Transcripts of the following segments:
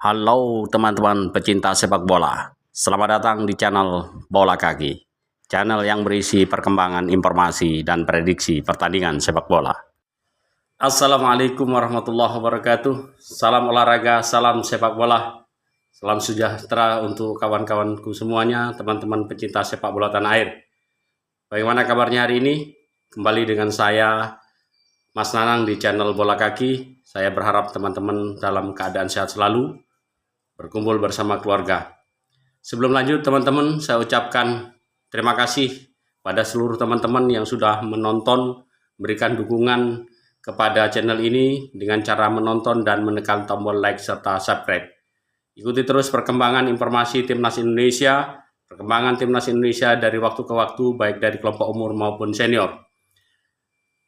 Halo teman-teman pecinta sepak bola, selamat datang di channel Bola Kaki, channel yang berisi perkembangan informasi dan prediksi pertandingan sepak bola. Assalamualaikum warahmatullahi wabarakatuh, salam olahraga, salam sepak bola, salam sejahtera untuk kawan-kawanku semuanya, teman-teman pecinta sepak bola tanah air. Bagaimana kabarnya hari ini? Kembali dengan saya, Mas Nanang di channel Bola Kaki. Saya berharap teman-teman dalam keadaan sehat selalu, berkumpul bersama keluarga. Sebelum lanjut teman-teman, saya ucapkan terima kasih pada seluruh teman-teman yang sudah menonton, berikan dukungan kepada channel ini dengan cara menonton dan menekan tombol like serta subscribe. Ikuti terus perkembangan informasi Timnas Indonesia, perkembangan Timnas Indonesia dari waktu ke waktu, baik dari kelompok umur maupun senior.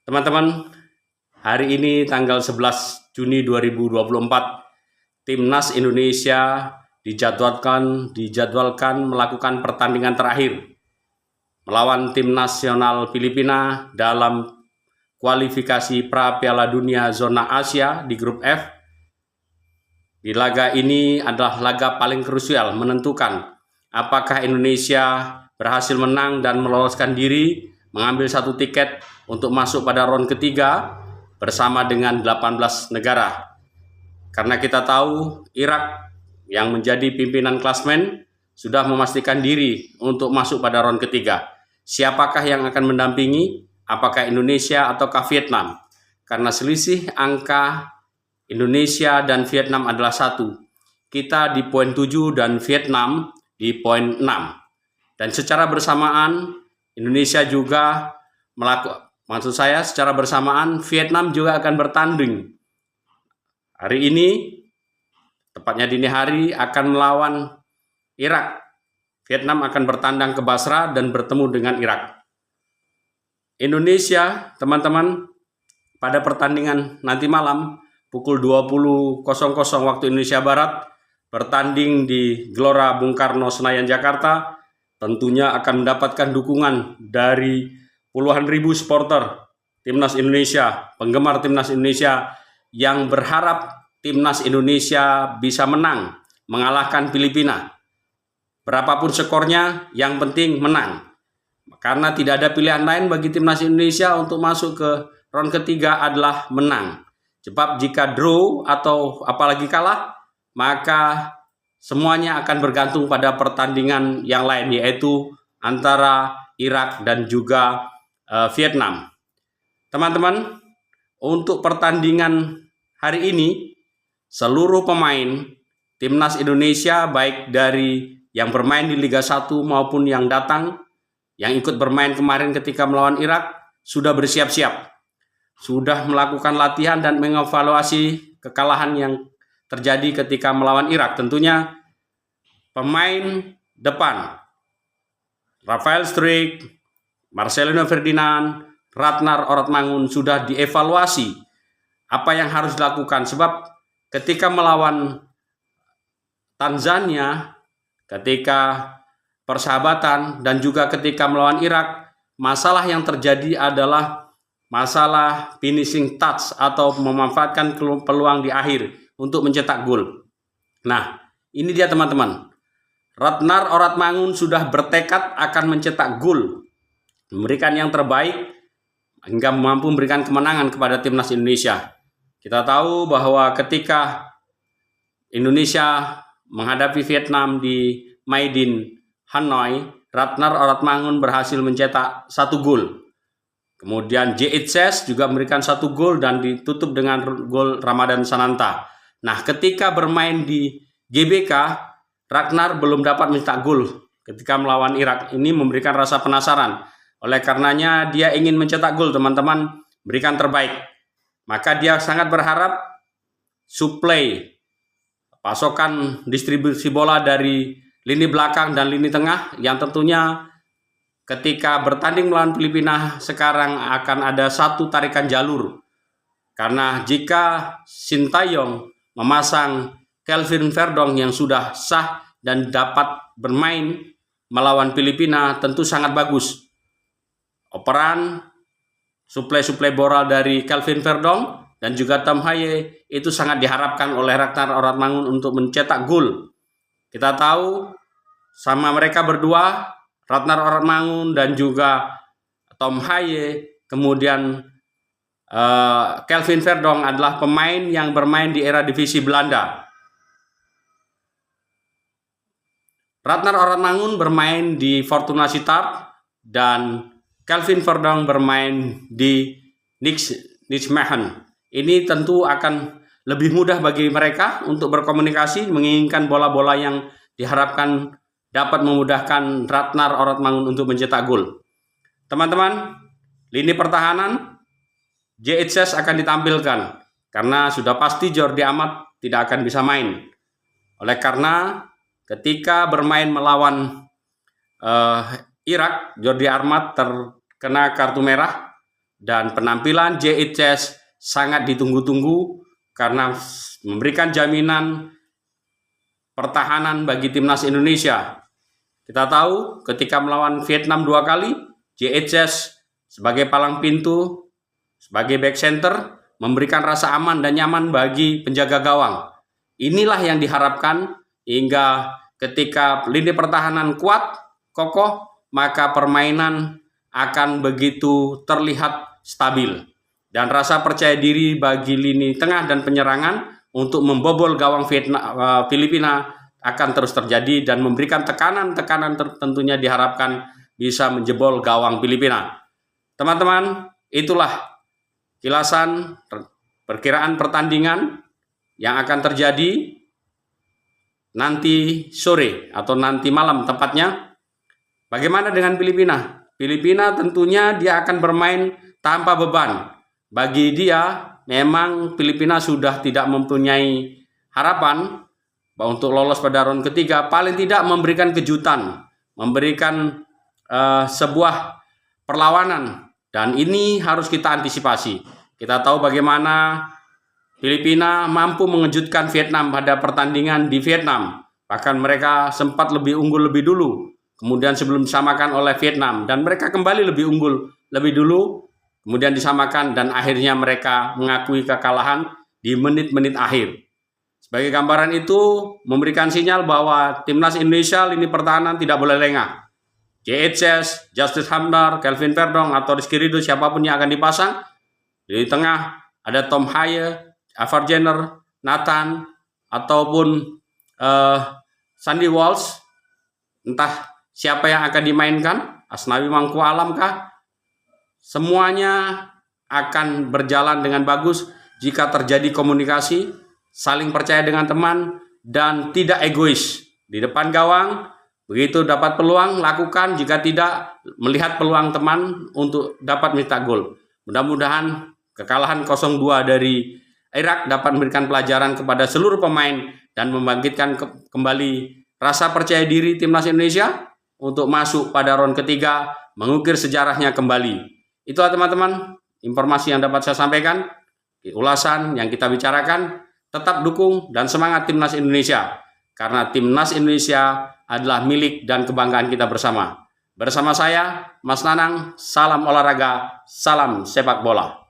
Teman-teman, hari ini tanggal 11 Juni 2024, Timnas Indonesia dijadwalkan melakukan pertandingan terakhir melawan tim nasional Filipina dalam kualifikasi pra Piala Dunia zona Asia di grup F. Di laga ini adalah laga paling krusial menentukan apakah Indonesia berhasil menang dan meloloskan diri mengambil satu tiket untuk masuk pada round ketiga bersama dengan 18 negara. Karena kita tahu Irak yang menjadi pimpinan klasmen sudah memastikan diri untuk masuk pada round ketiga. Siapakah yang akan mendampingi? Apakah Indonesia ataukah Vietnam? Karena selisih angka Indonesia dan Vietnam adalah 1. Kita di poin 7 dan Vietnam di poin 6. Dan secara bersamaan Indonesia juga secara bersamaan Vietnam juga akan bertanding. Hari ini, tepatnya dini hari, akan melawan Irak. Vietnam akan bertandang ke Basra dan bertemu dengan Irak. Indonesia, teman-teman, pada pertandingan nanti malam, pukul 20.00 waktu Indonesia Barat, bertanding di Gelora Bung Karno, Senayan, Jakarta, tentunya akan mendapatkan dukungan dari puluhan ribu supporter Timnas Indonesia, penggemar Timnas Indonesia, yang berharap Timnas Indonesia bisa menang, mengalahkan Filipina. Berapapun skornya, yang penting menang. Karena tidak ada pilihan lain bagi Timnas Indonesia untuk masuk ke round ketiga adalah menang. Sebab jika draw atau apalagi kalah, maka semuanya akan bergantung pada pertandingan yang lain, yaitu antara Irak dan juga Vietnam. Teman-teman, untuk pertandingan hari ini, seluruh pemain Timnas Indonesia, baik dari yang bermain di Liga 1 maupun yang datang, yang ikut bermain kemarin ketika melawan Irak, sudah bersiap-siap. Sudah melakukan latihan dan mengevaluasi kekalahan yang terjadi ketika melawan Irak. Tentunya pemain depan, Rafael Struijk, Marcelino Ferdinand, Ratnar Oratmangun sudah dievaluasi apa yang harus dilakukan. Sebab ketika melawan Tanzania, ketika persahabatan, dan juga ketika melawan Irak, masalah yang terjadi adalah masalah finishing touch atau memanfaatkan peluang di akhir untuk mencetak gol. Nah, ini dia teman-teman. Ratnar Oratmangun sudah bertekad akan mencetak gol, memberikan yang terbaik hingga mampu memberikan kemenangan kepada Timnas Indonesia. Kita tahu bahwa ketika Indonesia menghadapi Vietnam di Maidin, Hanoi, Ratnar Oratmangun berhasil mencetak 1 gol. Kemudian J.H. juga memberikan 1 gol dan ditutup dengan gol Ramadan Sananta. Nah, ketika bermain di GBK, Ratnar belum dapat mencetak gol ketika melawan Irak. Ini memberikan rasa penasaran. Oleh karenanya dia ingin mencetak gol, teman-teman, berikan terbaik. Maka dia sangat berharap suplai, pasokan distribusi bola dari lini belakang dan lini tengah, yang tentunya ketika bertanding melawan Filipina sekarang akan ada satu tarikan jalur. Karena jika Sintayong memasang Kelvin Verdong yang sudah sah dan dapat bermain melawan Filipina, tentu sangat bagus. Operan suplai bola dari Kelvin Verdong dan juga Tom Haye itu sangat diharapkan oleh Ratnar Oratmangun untuk mencetak gol. Kita tahu sama mereka berdua, Ratnar Oratmangun dan juga Tom Haye, kemudian Kelvin Verdonk adalah pemain yang bermain di era divisi Belanda. Ratnar Oratmangun bermain di Fortuna Sittard dan Kelvin Verdonk bermain di Nijmegen. Ini tentu akan lebih mudah bagi mereka untuk berkomunikasi, menginginkan bola-bola yang diharapkan dapat memudahkan Ratnar Oratmangun untuk mencetak gol. Teman-teman, lini pertahanan JHS akan ditampilkan karena sudah pasti Jordi Amat tidak akan bisa main. Oleh karena ketika bermain melawan Irak, Jordi Amat terkena kartu merah dan penampilan JHS sangat ditunggu-tunggu karena memberikan jaminan pertahanan bagi timnas Indonesia. Kita tahu ketika melawan Vietnam 2 kali, JHS sebagai palang pintu, sebagai back center, memberikan rasa aman dan nyaman bagi penjaga gawang. Inilah yang diharapkan hingga ketika lini pertahanan kuat, kokoh, maka permainan akan begitu terlihat stabil. Dan rasa percaya diri bagi lini tengah dan penyerangan untuk membobol gawang Filipina akan terus terjadi dan memberikan tekanan-tekanan tentunya diharapkan bisa menjebol gawang Filipina. Teman-teman, itulah kilasan perkiraan pertandingan yang akan terjadi nanti sore atau nanti malam tepatnya. Bagaimana dengan Filipina? Filipina tentunya dia akan bermain tanpa beban. Bagi dia, memang Filipina sudah tidak mempunyai harapan untuk lolos pada ronde ketiga, paling tidak memberikan kejutan, memberikan sebuah perlawanan, dan ini harus kita antisipasi. Kita tahu bagaimana Filipina mampu mengejutkan Vietnam pada pertandingan di Vietnam, bahkan mereka sempat lebih unggul lebih dulu, kemudian sebelum disamakan oleh Vietnam, dan mereka kembali lebih unggul lebih dulu, kemudian disamakan, dan akhirnya mereka mengakui kekalahan di menit-menit akhir. Sebagai gambaran itu memberikan sinyal bahwa timnas Indonesia lini pertahanan tidak boleh lengah. JHS, Justice Hamdar, Kelvin Verdonk atau Rizky Ridho, siapapun yang akan dipasang. Di tengah ada Tom Haye, Avar Jenner, Nathan, ataupun Sandy Walsh. Entah siapa yang akan dimainkan, Asnawi Mangku Alam kah? Semuanya akan berjalan dengan bagus jika terjadi komunikasi, saling percaya dengan teman, dan tidak egois. Di depan gawang, begitu dapat peluang, lakukan. Jika tidak, melihat peluang teman untuk dapat mencetak gol. Mudah-mudahan kekalahan 0-2 dari Irak dapat memberikan pelajaran kepada seluruh pemain dan membangkitkan kembali rasa percaya diri timnas Indonesia untuk masuk pada ronde ketiga, mengukir sejarahnya kembali. Itulah teman-teman informasi yang dapat saya sampaikan, ulasan yang kita bicarakan. Tetap dukung dan semangat timnas Indonesia, karena timnas Indonesia adalah milik dan kebanggaan kita bersama. Bersama saya, Mas Nanang, salam olahraga, salam sepak bola.